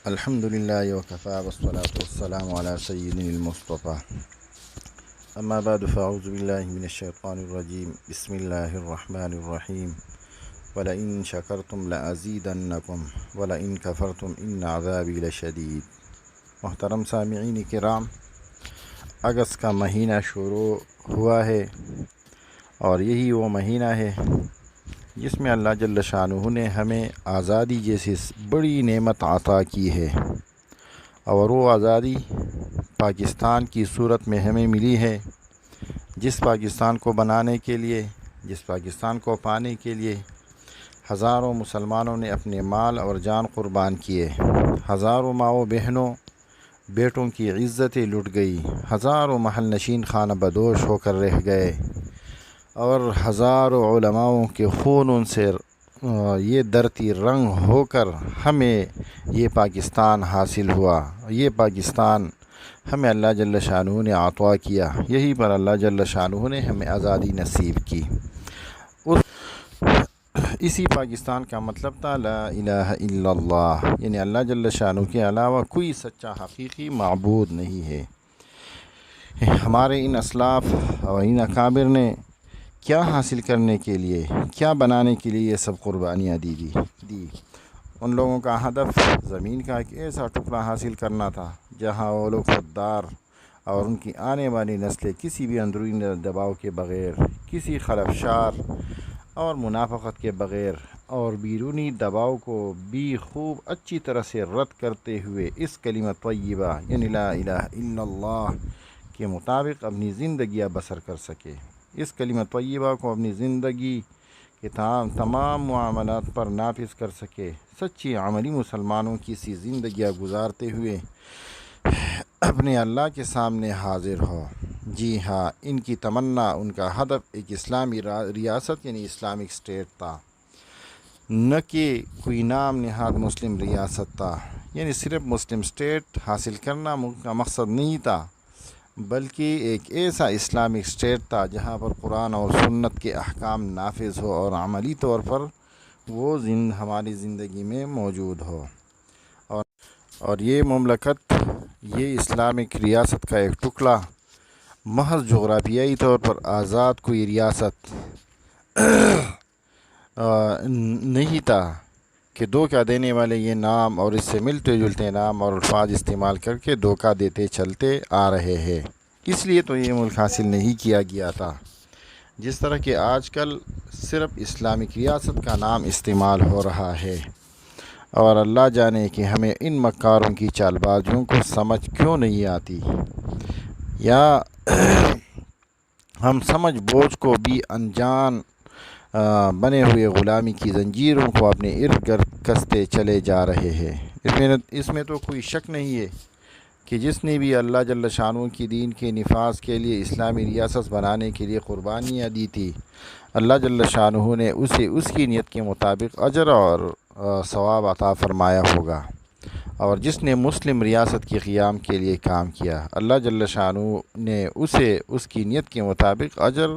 الحمد لله وكفى والصلاة والسلام على سيدنا المصطفى أما بعد فأعوذ بالله من الشيطان الرجيم بسم الله الرحمن الرحيم ولئن شكرتم لأزيدنكم ولئن كفرتم إن عذابي لشديد۔ محترم سامعین کرام، اگست کا مہینہ شروع ہوا ہے اور یہی وہ مہینہ ہے جس میں اللہ جل شانہ نے ہمیں آزادی جیسی بڑی نعمت عطا کی ہے، اور وہ آزادی پاکستان کی صورت میں ہمیں ملی ہے، جس پاکستان کو بنانے کے لیے، جس پاکستان کو پانے کے لیے ہزاروں مسلمانوں نے اپنے مال اور جان قربان کیے، ہزاروں ماؤں بہنوں بیٹوں کی عزتیں لٹ گئی، ہزاروں محل نشین خانہ بدوش ہو کر رہ گئے، اور ہزاروں علماؤں کے خون سے یہ دھرتی رنگ ہو کر ہمیں یہ پاکستان حاصل ہوا۔ یہ پاکستان ہمیں اللہ جل شانہ نے عطا کیا، یہی پر اللہ جل شانہ نے ہمیں آزادی نصیب کی۔ اسی پاکستان کا مطلب تھا لا الہ الا اللہ، یعنی اللہ جل شانہ کے علاوہ کوئی سچا حقیقی معبود نہیں ہے۔ ہمارے ان اسلاف اور ان اکابر نے کیا حاصل کرنے کے لیے، کیا بنانے کے لیے یہ سب قربانیاں دی۔ ان لوگوں کا ہدف زمین کا ایک ایسا ٹکڑا حاصل کرنا تھا جہاں وہ لوگ خوددار اور ان کی آنے والی نسلیں کسی بھی اندرونی دباؤ کے بغیر، کسی خلفشار اور منافقت کے بغیر اور بیرونی دباؤ کو بھی خوب اچھی طرح سے رد کرتے ہوئے اس کلمہ طیبہ یعنی لا الہ الا اللہ کے مطابق اپنی زندگیاں بسر کر سکے، اس کلمہ طیبہ کو اپنی زندگی کے تمام معاملات پر نافذ کر سکے، سچی عملی مسلمانوں کی سی زندگیاں گزارتے ہوئے اپنے اللہ کے سامنے حاضر ہو۔ جی ہاں، ان کی تمنا، ان کا ہدف ایک اسلامی ریاست یعنی اسلامک اسٹیٹ تھا، نہ کہ کوئی نام نہاد مسلم ریاست تھا۔ یعنی صرف مسلم اسٹیٹ حاصل کرنا کا مقصد نہیں تھا، بلکہ ایک ایسا اسلامک اسٹیٹ تھا جہاں پر قرآن اور سنت کے احکام نافذ ہو اور عملی طور پر وہ ہماری زندگی میں موجود ہو، اور یہ مملکت، یہ اسلامک ریاست کا ایک ٹکڑا محض جغرافیائی طور پر آزاد کوئی ریاست نہیں تھا کہ دھوکہ دینے والے یہ نام اور اس سے ملتے جلتے نام اور الفاظ استعمال کر کے دھوکہ دیتے چلتے آ رہے ہیں، اس لیے تو یہ ملک حاصل نہیں کیا گیا تھا۔ جس طرح کہ آج کل صرف اسلامک ریاست کا نام استعمال ہو رہا ہے، اور اللہ جانے کہ ہمیں ان مکاروں کی چال بازیوں کو سمجھ کیوں نہیں آتی، یا ہم سمجھ بوجھ کو بھی انجان بنے ہوئے غلامی کی زنجیروں کو اپنے ارد گرد کستے چلے جا رہے ہیں۔ اس میں تو کوئی شک نہیں ہے کہ جس نے بھی اللہ جل شانہ کی دین کے نفاذ کے لیے، اسلامی ریاست بنانے کے لیے قربانیاں دی تھی، اللہ جل شانہ نے اسے اس کی نیت کے مطابق اجر اور ثواب عطا فرمایا ہوگا، اور جس نے مسلم ریاست کے قیام کے لیے کام کیا، اللہ جل شانہ نے اسے اس کی نیت کے مطابق اجر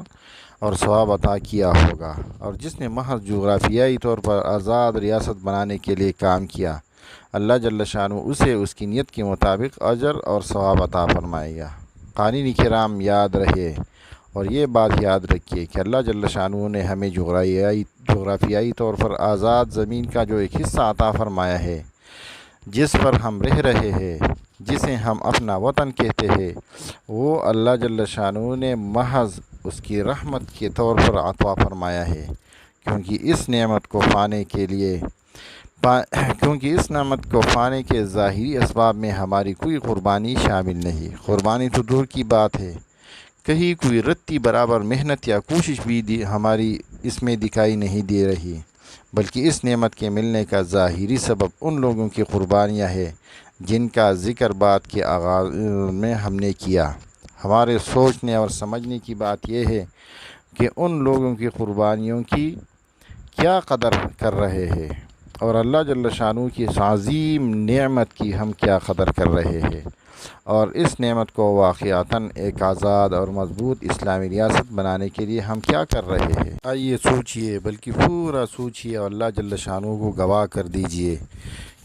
اور ثواب عطا کیا ہوگا، اور جس نے محض جغرافیائی طور پر آزاد ریاست بنانے کے لیے کام کیا، اللہ جل شانہ اسے اس کی نیت کے مطابق اجر اور ثواب عطا فرمائے گا۔ قارئین کرام یاد رہے، اور یہ بات یاد رکھیے کہ اللہ جل شانہ نے ہمیں جغرافیائی طور پر آزاد زمین کا جو ایک حصہ عطا فرمایا ہے، جس پر ہم رہ رہے ہیں، جسے ہم اپنا وطن کہتے ہیں، وہ اللہ جل شانہ نے محض اس کی رحمت کے طور پر عطا فرمایا ہے، کیونکہ اس نعمت کو پانے کے ظاہری اسباب میں ہماری کوئی قربانی شامل نہیں۔ قربانی تو دور کی بات ہے، کہیں کوئی رتی برابر محنت یا کوشش بھی ہماری اس میں دکھائی نہیں دے رہی، بلکہ اس نعمت کے ملنے کا ظاہری سبب ان لوگوں کی قربانیاں ہیں جن کا ذکر بات کے آغاز میں ہم نے کیا۔ ہمارے سوچنے اور سمجھنے کی بات یہ ہے کہ ان لوگوں کی قربانیوں کی کیا قدر کر رہے ہیں، اور اللہ جل شانہ کی اس عظیم نعمت کی ہم کیا قدر کر رہے ہیں، اور اس نعمت کو واقعتاً ایک آزاد اور مضبوط اسلامی ریاست بنانے کے لیے ہم کیا کر رہے ہیں۔ آئیے سوچئے، بلکہ پورا سوچئے اور اللہ جل شانہ کو گواہ کر دیجئے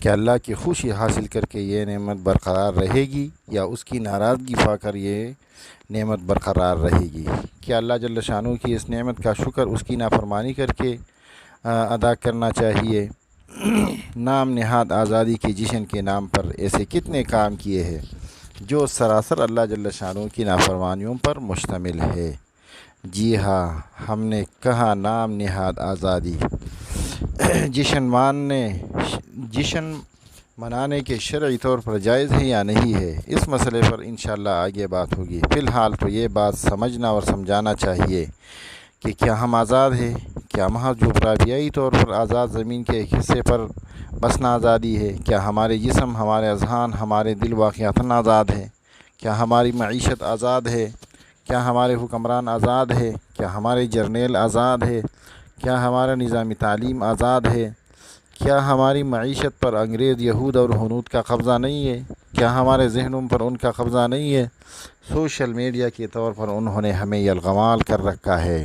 کہ اللہ کی خوشی حاصل کر کے یہ نعمت برقرار رہے گی یا اس کی ناراضگی پا کر یہ نعمت برقرار رہے گی؟ کیا اللہ جل شانہ کی اس نعمت کا شکر اس کی نافرمانی کر کے ادا کرنا چاہیے؟ نام نہاد آزادی کے جشن کے نام پر ایسے کتنے کام کیے ہیں جو سراسر اللہ جل شانہ کی نافرمانیوں پر مشتمل ہے؟ جی ہاں، ہم نے کہا نام نہاد آزادی جشن منانے کے شرعی طور پر جائز ہے یا نہیں ہے، اس مسئلے پر انشاءاللہ آگے بات ہوگی۔ فی الحال تو یہ بات سمجھنا اور سمجھانا چاہیے کہ کیا ہم آزاد ہیں؟ کیا محض جغرافیائی طور پر آزاد زمین کے ایک حصے پر بسنا آزادی ہے؟ کیا ہمارے جسم، ہمارے اذہان، ہمارے دل واقعتاً آزاد ہے؟ کیا ہماری معیشت آزاد ہے؟ کیا ہمارے حکمران آزاد ہے؟ کیا ہمارے جرنیل آزاد ہے؟ کیا ہمارا نظام تعلیم آزاد ہے؟ کیا ہماری معیشت پر انگریز، یہود اور ہنود کا قبضہ نہیں ہے؟ کیا ہمارے ذہنوں پر ان کا قبضہ نہیں ہے؟ سوشل میڈیا کے طور پر انہوں نے ہمیں یلغمال کر رکھا ہے۔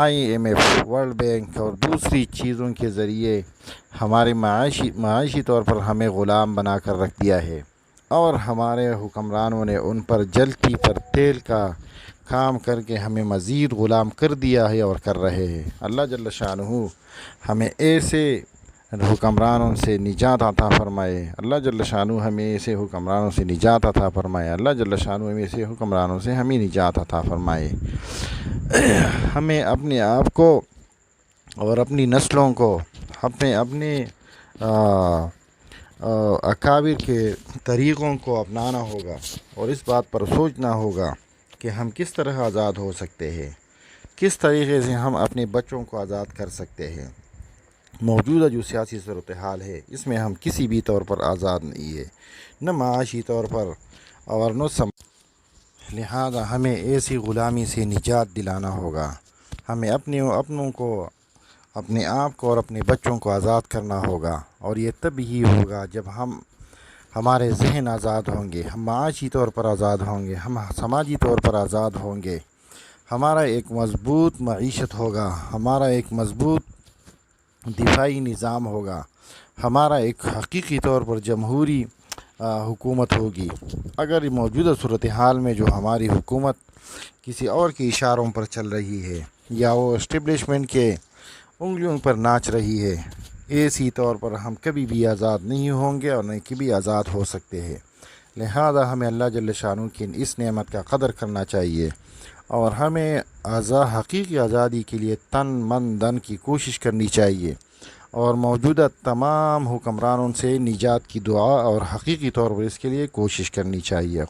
IMF، ورلڈ بینک اور دوسری چیزوں کے ذریعے ہمارے معاشی طور پر ہمیں غلام بنا کر رکھ دیا ہے، اور ہمارے حکمرانوں نے ان پر جلتی پر تیل کا کام کر کے ہمیں مزید غلام کر دیا ہے اور کر رہے ہیں۔ اللہ جل شانہ ہمیں ایسے حکمرانوں سے نجات عطا فرمائے۔ اللہ جل شانہ ہمیں ایسے حکمرانوں سے نجات عطا فرمائے۔ اللہ جل شانہ ہمیں ایسے حکمرانوں سے ہمیں نجات عطا فرمائے۔ ہمیں اپنے آپ کو اور اپنی نسلوں کو اپنے اکابر کے طریقوں کو اپنانا ہوگا، اور اس بات پر سوچنا ہوگا کہ ہم کس طرح آزاد ہو سکتے ہیں، کس طریقے سے ہم اپنے بچوں کو آزاد کر سکتے ہیں۔ موجودہ جو سیاسی صورتحال ہے، اس میں ہم کسی بھی طور پر آزاد نہیں ہے، نہ معاشی طور پر اور نہ لہذا ہمیں ایسی غلامی سے نجات دلانا ہوگا۔ ہمیں اپنوں کو، اپنے آپ کو اور اپنے بچوں کو آزاد کرنا ہوگا، اور یہ تب ہی ہوگا جب ہمارے ذہن آزاد ہوں گے، ہم معاشی طور پر آزاد ہوں گے، ہم سماجی طور پر آزاد ہوں گے، ہمارا ایک مضبوط معیشت ہوگا، ہمارا ایک مضبوط دفاعی نظام ہوگا، ہمارا ایک حقیقی طور پر جمہوری حکومت ہوگی۔ اگر موجودہ صورتحال میں جو ہماری حکومت کسی اور کے اشاروں پر چل رہی ہے، یا وہ اسٹیبلشمنٹ کے انگلیوں پر ناچ رہی ہے، ایسی طور پر ہم کبھی بھی آزاد نہیں ہوں گے اور نہ کبھی آزاد ہو سکتے ہیں۔ لہذا ہمیں اللہ جل شانہ کی اس نعمت کا قدر کرنا چاہیے، اور ہمیں حقیقی آزادی کے لیے تن من دن کی کوشش کرنی چاہیے، اور موجودہ تمام حکمرانوں سے نجات کی دعا اور حقیقی طور پر اس کے لیے کوشش کرنی چاہیے۔